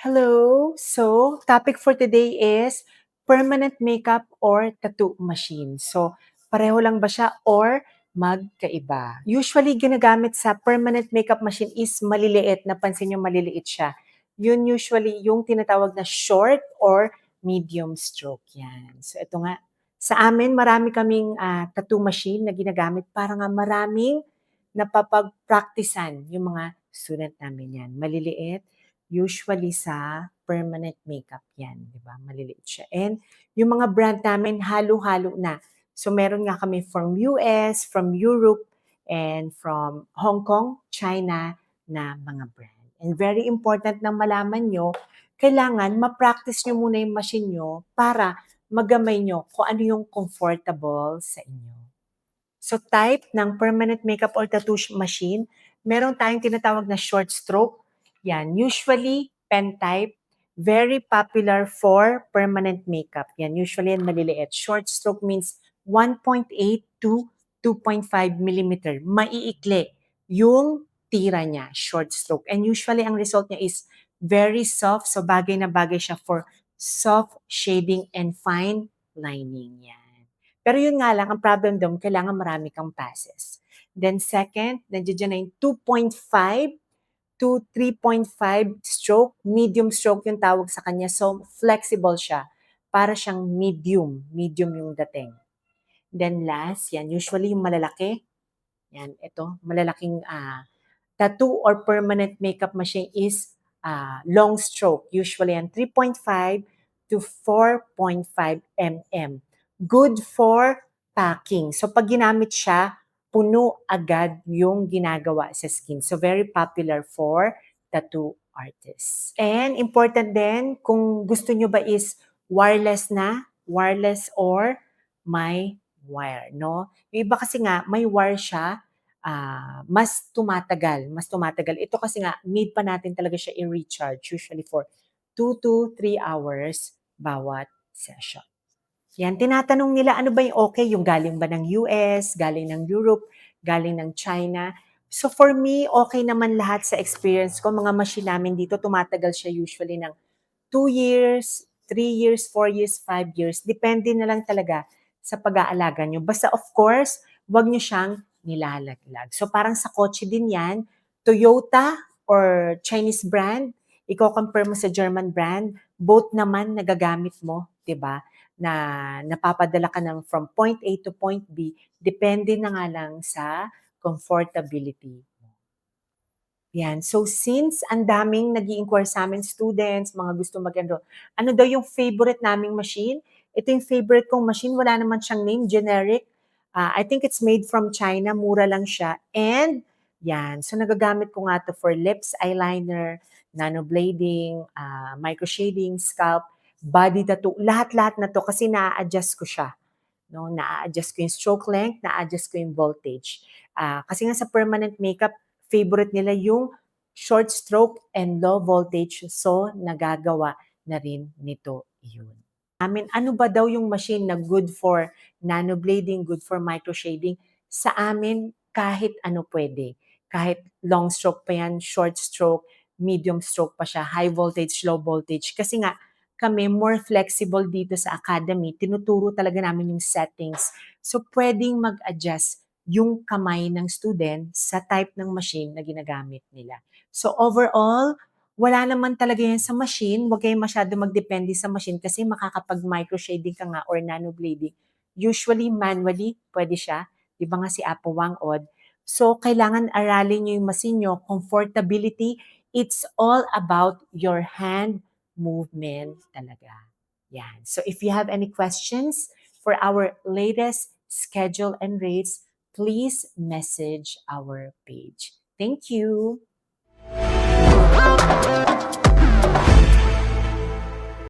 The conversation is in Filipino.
Hello. So, topic for today is permanent makeup or tattoo machine. So, pareho lang ba siya or magkaiba? Usually, ginagamit sa permanent makeup machine is maliliit. Napansin nyo maliliit siya. Yun usually yung tinatawag na short or medium stroke. Yan. So, ito nga. Sa amin, marami kaming tattoo machine na ginagamit para nga maraming napapag-practicean yung mga student namin yan. Maliliit usually sa permanent makeup yan, di ba? Maliliit siya. And yung mga brand namin, halo-halo na. So meron nga kami from US, from Europe, and from Hong Kong, China na mga brand. And very important na malaman nyo, kailangan ma-practice nyo muna yung machine nyo para magamay nyo kung ano yung comfortable sa inyo. So type ng permanent makeup or tattoo machine, meron tayong tinatawag na short stroke. Yan, usually pen type, very popular for permanent makeup. Yan, usually yan maliliit. Short stroke means 1.8 to 2.5 millimeter. Maiikli yung tira niya, short stroke. And usually ang result niya is very soft. So bagay na bagay siya for soft shading and fine lining. Yan. Pero yun nga lang, ang problem doon, kailangan marami kang passes. Then second, nandiyan na yung 2.5 to 3.5 stroke. Medium stroke yung tawag sa kanya. So, flexible siya. Para siyang medium. Medium yung dating. Then last, yan, usually yung malalaki. Yan, ito, malalaking tattoo or permanent makeup machine is long stroke. Usually yan, 3.5 to 4.5 mm. Good for packing. So pag ginamit siya, puno agad yung ginagawa sa skin. So very popular for tattoo artists. And important din, kung gusto nyo ba is wireless na, wireless or may wire, no? Yung iba kasi nga, may wire siya, mas tumatagal, mas tumatagal. Ito kasi nga, need pa natin talaga siya i-recharge, usually for 2 to 3 hours bawat session. Yan, tinatanong nila, ano ba yung okay? Yung galing ba ng US, galing ng Europe, galing ng China? So for me, okay naman lahat sa experience ko. Mga machine namin dito, tumatagal siya usually ng 2 years, 3 years, 4 years, 5 years. Depende na lang talaga sa pag-aalaga nyo. Basta of course, wag nyo siyang nilalaglag. So parang sa kotse din yan, Toyota or Chinese brand, i-compare mo sa German brand, both naman nagagamit mo, 'di ba? Na napapadala ka ng from point A to point B, depende na nga lang sa comfortability. Yan. So since ang daming nag-i-inquire sa amin students, mga gusto mag-enroll, ano daw yung favorite naming machine? Ito yung favorite kong machine, wala naman siyang name, generic. I think it's made from China, mura lang siya. And yan, so nagagamit ko nga to for lips, eyeliner, nanoblading, microshading, scalp, body tattoo, lahat-lahat na to kasi na-adjust ko siya. No, na-adjust ko yung stroke length, na-adjust ko yung voltage. Kasi nga sa permanent makeup, favorite nila yung short stroke and low voltage. So, nagagawa na rin nito yun. Ano ba daw yung machine na good for nanoblading, good for microshading? Sa amin, kahit ano pwede. Kahit long stroke pa yan, short stroke, medium stroke pa siya, high voltage, low voltage. Kasi nga, kami more flexible dito sa academy. Tinuturo talaga namin yung settings. So, pwedeng mag-adjust yung kamay ng student sa type ng machine na ginagamit nila. So overall, wala naman talaga yan sa machine. Huwag kayong masyado magdepende sa machine kasi makakapag-microshading ka nga or nanoblading. Usually, manually, pwede siya. Di ba nga si Apo Wang Od? So, kailangan aralin nyo yung machine nyo. Comfortability, it's all about your hand movement talaga. Yan. So, if you have any questions for our latest schedule and rates, please message our page. Thank you.